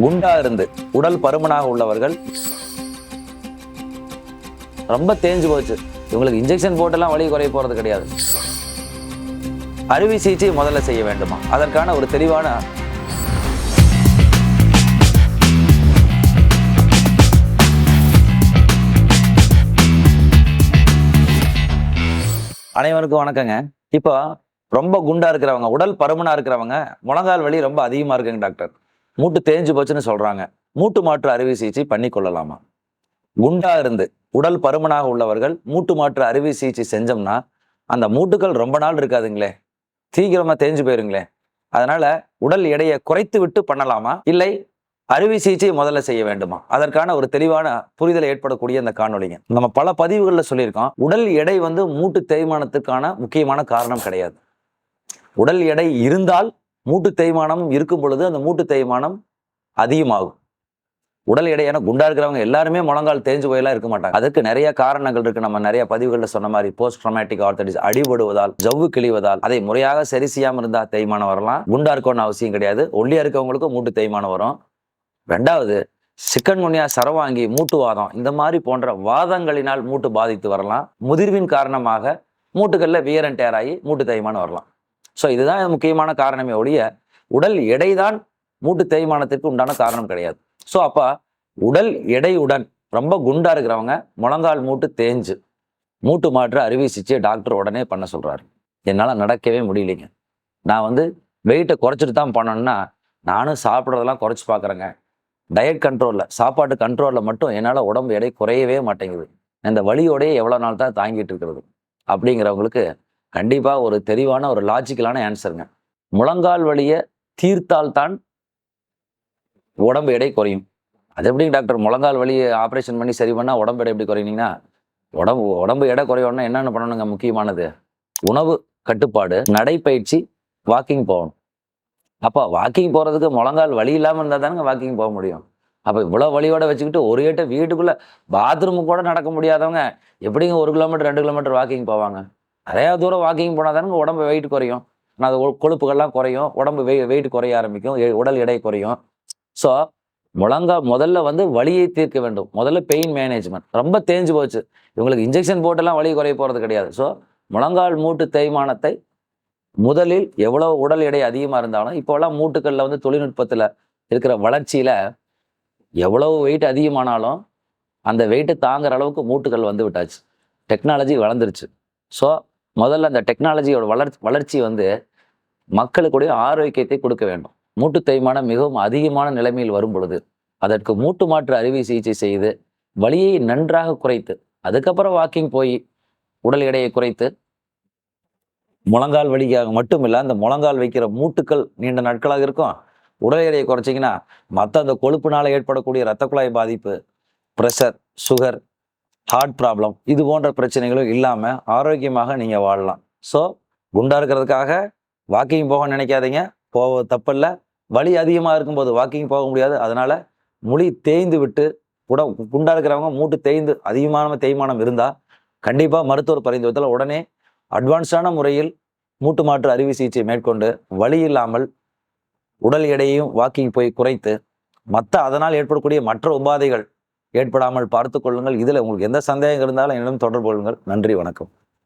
குண்டா இருந்து உடல் பருமனாக உள்ளவர்கள் ரொம்ப தேஞ்சு போச்சு, இவங்களுக்கு இன்ஜெக்ஷன் போட்டெல்லாம் வலி குறைய போறது கிடையாது. அறுவை சிகிச்சை முதல்ல செய்ய வேண்டுமா? அதற்கான ஒரு தெளிவான அனைவருக்கும் வணக்கங்க. இப்போ ரொம்ப குண்டா இருக்கிறவங்க, உடல் பருமனா இருக்கிறவங்க, முழங்கால் வலி ரொம்ப அதிகமா இருக்குங்க டாக்டர், மூட்டு தேஞ்சு போச்சுன்னு சொல்றாங்க. மூட்டு மாற்று அறுவை சிகிச்சை பண்ணி கொள்ளலாமா? குண்டா இருந்து உடல் பருமனாக உள்ளவர்கள் மூட்டு மாற்று அறுவை சிகிச்சை செஞ்சோம்னா அந்த மூட்டுகள் ரொம்ப நாள் இருக்காதுங்களே, சீக்கிரமா தேஞ்சு போயிருங்களே. அதனால உடல் எடையை குறைத்து விட்டு பண்ணலாமா, இல்லை அறுவை சிகிச்சை முதல்ல செய்ய வேண்டுமா? அதற்கான ஒரு தெளிவான புரிதலை ஏற்படக்கூடிய இந்த காணொலிங்க. நம்ம பல பதிவுகளில் சொல்லியிருக்கோம், உடல் எடை மூட்டு தேய்மானத்துக்கான முக்கியமான காரணம் கிடையாது. உடல் எடை இருந்தால் மூட்டு தேய்மானம் இருக்கும் பொழுது அந்த மூட்டு தேய்மானம் அதிகமாகும். உடல் எடையான குண்டா இருக்கிறவங்க எல்லாருமே முழங்கால் தேஞ்சு போயெல்லாம் இருக்க மாட்டாங்க. அதுக்கு நிறைய காரணங்கள் இருக்கு. நம்ம நிறைய பதிவுகளில் சொன்ன மாதிரி போஸ்ட் ட்ராமேட்டிக் ஆர்த்தரைட்டிஸ், அடிபடுவதால், ஜவ்வு கிழிவதால், அதை முறையாக சரி செய்யாமல் இருந்தா தேய்மானம் வரலாம். குண்டா இருக்கணும்னு அவசியம் கிடையாது, ஒல்லியா இருக்கவங்களுக்கும் மூட்டு தேய்மானம் வரும். ரெண்டாவது, சிக்கன்குனியா, சரவாங்கி, மூட்டுவாதம், இந்த மாதிரி போன்ற வாதங்களினால் மூட்டு பாதித்து வரலாம். முதிர்வின் காரணமாக மூட்டுகளில் வியர் அண்ட் டேர் ஆகி மூட்டு தேய்மானம் வரலாம். ஸோ இதுதான் முக்கியமான காரணமே ஒழிய உடல் எடைதான் மூட்டு தேய்மானத்திற்கு உண்டான காரணம் கிடையாது. ஸோ அப்போ உடல் எடையுடன் ரொம்ப குண்டா இருக்கிறவங்க முழங்கால் மூட்டு தேஞ்சு மூட்டு மாற்று அறுவை சிகிச்சை டாக்டர் உடனே பண்ண சொல்றாரு. என்னால் நடக்கவே முடியலைங்க, நான் வெயிட்டை குறைச்சிட்டு தான் பண்ணணும்னா நானும் சாப்பிட்றதெல்லாம் குறைச்சி பார்க்குறேங்க, டயட் கண்ட்ரோலில், சாப்பாட்டு கண்ட்ரோலில் மட்டும் என்னால் உடம்பு எடை குறையவே மாட்டேங்குது, இந்த வலியோடையே எவ்வளோ நாள் தான் தாங்கிட்டு இருக்கிறது அப்படிங்கிறவங்களுக்கு கண்டிப்பாக ஒரு தெளிவான ஒரு லாஜிக்கலான ஆன்சருங்க. முழங்கால் வலியை தீர்த்தால்தான் உடம்பு எடை குறையும். அது எப்படிங்க டாக்டர், முழங்கால் வலியை ஆப்ரேஷன் பண்ணி சரி பண்ணால் உடம்பு எடை எப்படி குறையினீங்கன்னா, உடம்பு எடை குறையணும்னா என்னென்ன பண்ணணுங்க? முக்கியமானது உணவு கட்டுப்பாடு, நடைப்பயிற்சி, வாக்கிங் போகணும். அப்போ வாக்கிங் போகிறதுக்கு முழங்கால் வலி இல்லாமல் இருந்தால் தானுங்க வாக்கிங் போக முடியும். அப்போ இவ்வளோ வலியோட வச்சுக்கிட்டு ஒரு ஏட்ட வீட்டுக்குள்ளே பாத்ரூமுக்கு கூட நடக்க முடியாதவங்க எப்படிங்க 1 கிலோமீட்டர் 2 கிலோமீட்டர் வாக்கிங் போவாங்க? நிறையா தூரம் வாக்கிங் போனால் தானுங்க உடம்பு வெயிட் குறையும், அது கொழுப்புகள்லாம் குறையும், உடம்பு வெயிட் குறைய ஆரம்பிக்கும், உடல் எடை குறையும். ஸோ முதல்ல வலியை தீர்க்க வேண்டும். முதல்ல பெயின் மேனேஜ்மெண்ட். ரொம்ப தேஞ்சு போச்சு, இவங்களுக்கு இன்ஜெக்ஷன் போட்டெல்லாம் வலி குறைய போகிறது கிடையாது. ஸோ முழங்கால் மூட்டு தேய்மானத்தை முதலில் எவ்வளவு உடல் எடை அதிகமாக இருந்தாலும், இப்போலாம் மூட்டுக்களில் தொழில்நுட்பத்தில் இருக்கிற வளர்ச்சியில் எவ்வளவு வெயிட் அதிகமானாலும் அந்த வெயிட்டை தாங்குற அளவுக்கு மூட்டுகள் விட்டாச்சு, டெக்னாலஜி வளர்ந்துருச்சு. ஸோ முதல்ல அந்த டெக்னாலஜியோட வளர்ச்சி மக்களுக்குடைய ஆரோக்கியத்தை கொடுக்க வேண்டும். மூட்டு தேய்மானம் மிகவும் அதிகமான நிலைமையில் வரும் பொழுது அதற்கு மூட்டு மாற்று அறுவை சிகிச்சை செய்து வலியை நன்றாக குறைத்து அதுக்கப்புறம் வாக்கிங் போய் உடல் எடையை குறைத்து, முழங்கால் வலிக்காக மட்டும் இல்லை, அந்த முழங்கால் வைக்கிற மூட்டுக்கள் நீண்ட நாட்களாக இருக்கும், உடல் எடையை குறைச்சிங்கன்னா மற்ற அந்த கொழுப்புனால ஏற்படக்கூடிய இரத்த குழாய் பாதிப்பு, ப்ரெஷர், சுகர், ஹார்ட் ப்ராப்ளம், இது போன்ற பிரச்சனைகளும் இல்லாமல் ஆரோக்கியமாக நீங்கள் வாழலாம். ஸோ குண்டா இருக்கிறதுக்காக வாக்கிங் போக நினைக்காதீங்க, போக தப்பில்லை. வலி அதிகமாக இருக்கும்போது வாக்கிங் போக முடியாது, அதனால் முழி தேய்ந்து விட்டு குண்டா இருக்கிறவங்க மூட்டு தேய்ந்து அதிகமான தேய்மானம் இருந்தால் கண்டிப்பாக மருத்துவர் பரிந்துரைத்தால் உடனே அட்வான்ஸான முறையில் மூட்டு மாற்று அறுவை சிகிச்சை மேற்கொண்டு வலி இல்லாமல் உடல் எடையையும் வாக்கிங் போய் குறைத்து அதனால் ஏற்படக்கூடிய மற்ற உபாதைகள் ஏற்படாமல் பார்த்து கொள்ளுங்கள். இதில் உங்களுக்கு எந்த சந்தேகம் இருந்தாலும் என்னிடம் தொடர்பு கொள்ளுங்கள். நன்றி, வணக்கம்.